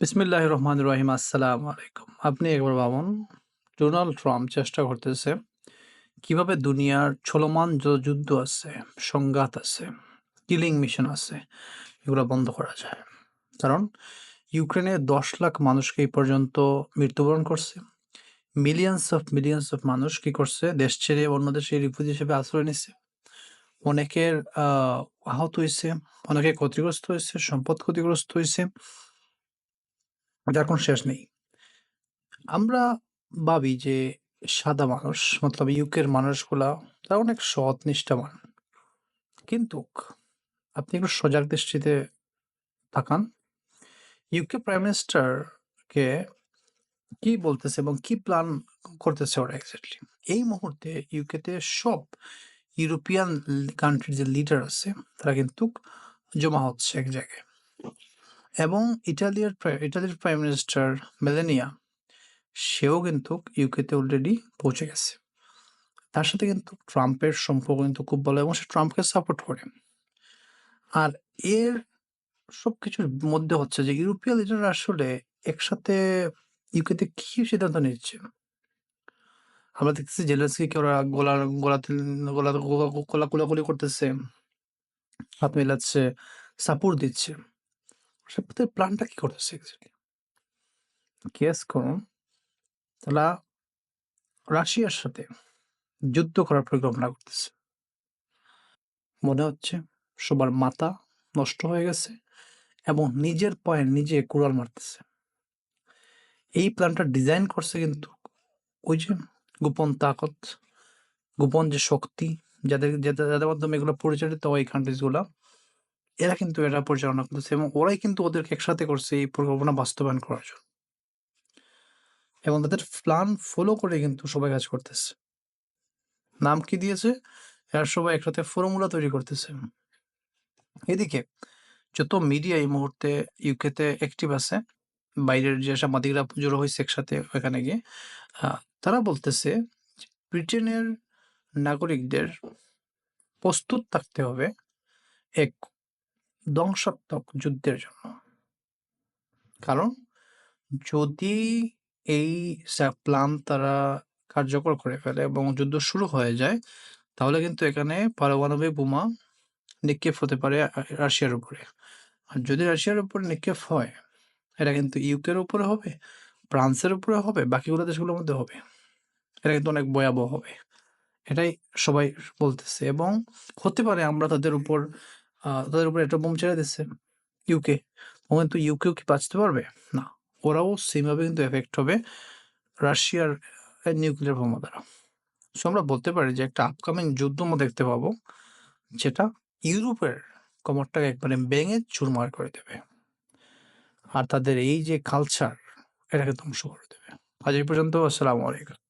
বিসমিল্লাহির রহমানির রহিম। আসসালামু আলাইকুম। আপনি একবার ভাবুন, ডোনাল্ড ট্রাম্প চেষ্টা করতেছে কিভাবে দুনিয়ার চলমান যুদ্ধ আছে, সংঘাত আছে, কিলিং মিশন আছে, এগুলো বন্ধ করা যায়। কারণ ইউক্রেনে ১০ লাখ মানুষকে এই পর্যন্ত মৃত্যুবরণ করছে। মিলিয়নস অফ মানুষ কি করছে? দেশ ছেড়ে অন্য দেশে রিফিউজি হিসেবে আশ্রয় নিছে। অনেকের আ আহত হইছে, অনেকে ক্ষতিগ্রস্ত হইছে, সম্পদ ক্ষতিগ্রস্ত হইছে। যার কোন শেষ নেই। আমরা ভাবি যে সাদা মানুষ মতলব ইউকের মানুষগুলা তারা অনেক সৎ নিষ্ঠাবান। কিন্তুক আপনি একটু সজাগ দৃষ্টিতে তাকান। ইউকে প্রাইম মিনিস্টার কে কি বলতেছে এবং কি প্ল্যান করতেছে ওরা এক্সাক্টলি। এই মুহূর্তে ইউকেতে সব ইউরোপিয়ান কান্ট্রির যে লিডার আছে তারা কিন্তু জমা হচ্ছে এক জায়গায়। এবং ইটালির প্রাইম মিনিস্টার মেলানিয়া সেও কিন্তু ইউকেতে অলরেডি পৌঁছে গেছে। তার সাথে কিন্তু ট্রাম্পের সম্পর্ক কিন্তু খুব ভালো এবং সে ট্রাম্পকে সাপোর্ট করে। আর এর সবকিছুর মধ্যে হচ্ছে যে ইউরোপীয় লিডাররা আসলে একসাথে ইউকেতে কি সিদ্ধান্ত নিচ্ছে? আমরা দেখতেছি জেলেনস্কিকে ওরা গলাতে গলা গলা কোলাকুলি করতেছে, হাত মেলাচ্ছে, সাপোর্ট দিচ্ছে। তাদের প্ল্যানটা কি করতেছে এক্সাক্টলি? গেস করুন। তারা রাশিয়ার সাথে যুদ্ধ করার পরিকল্পনা করতেছে। মনে হচ্ছে সবার মাথা নষ্ট হয়ে গেছে এবং নিজের পায়ে নিজে কুড়াল মারতেছে। এই প্ল্যানটা ডিজাইন করছে কিন্তু ওই যে গোপন তাকত, গোপন যে শক্তি যাদের মাধ্যমে এগুলো পরিচালিত হয় এই কান্ট্রিজ গুলা, এরা কিন্তু এটা পরিচালনা করতেছে এবং ওরাই কিন্তু ওদেরকে একসাথে করছে এই পরিকল্পনা বাস্তবায়ন করার জন্য। এবং তাদের প্ল্যান ফলো করে কিন্তু সবাই কাজ করতেছে। নাম কি দিয়েছে? এরা সবাই একসাথে ফর্মুলা তৈরি করতেছে। এদিকে যত মিডিয়া এই মুহূর্তে ইউকেতে অ্যাক্টিভ আছে, বাইরের যে সাংবাদিকরা জড়ো হইছে একসাথে ওখানে গিয়ে, তারা বলতেছে যে ব্রিটেনের নাগরিকদের প্রস্তুত থাকতে হবে এক ধ্বংসাত্মক যুদ্ধের জন্য। কারণ যদি এই প্ল্যান তারা কার্যকর করে ফেলে এবং যুদ্ধ শুরু হয়ে যায়, তাহলে কিন্তু এখানে পারমাণবিক বোমা নিক্ষেপ হতে পারে রাশিয়ার উপরে। আর যদি রাশিয়ার উপরে নিক্ষেপ হয়, এটা কিন্তু ইউকের উপরে হবে, ফ্রান্সের উপরে হবে, বাকিগুলো দেশগুলোর মধ্যে হবে। এটা কিন্তু অনেক ভয়াবহ হবে। এটাই সবাই বলতেছে এবং হতে পারে আমরা তাদের উপর একটা বোম ছেড়ে দিচ্ছে ইউকে। কিন্তু ইউকেও কি বাঁচতে পারবে? না। ওরাও সেম ভাবে কিন্তু এফেক্ট হবে রাশিয়ার নিউক্লিয়ার বোমা দ্বারা। সো আমরা বলতে পারি যে একটা আপকামিং যুদ্ধ আমরা দেখতে পাবো, যেটা ইউরোপের কোমরটাকে একবারে ভেঙে চুরমার করে দেবে। আর তাদের এই যে কালচার, এটাকে ধ্বংস করে দেবে। আজ এই পর্যন্ত। আসসালামু আলাইকুম।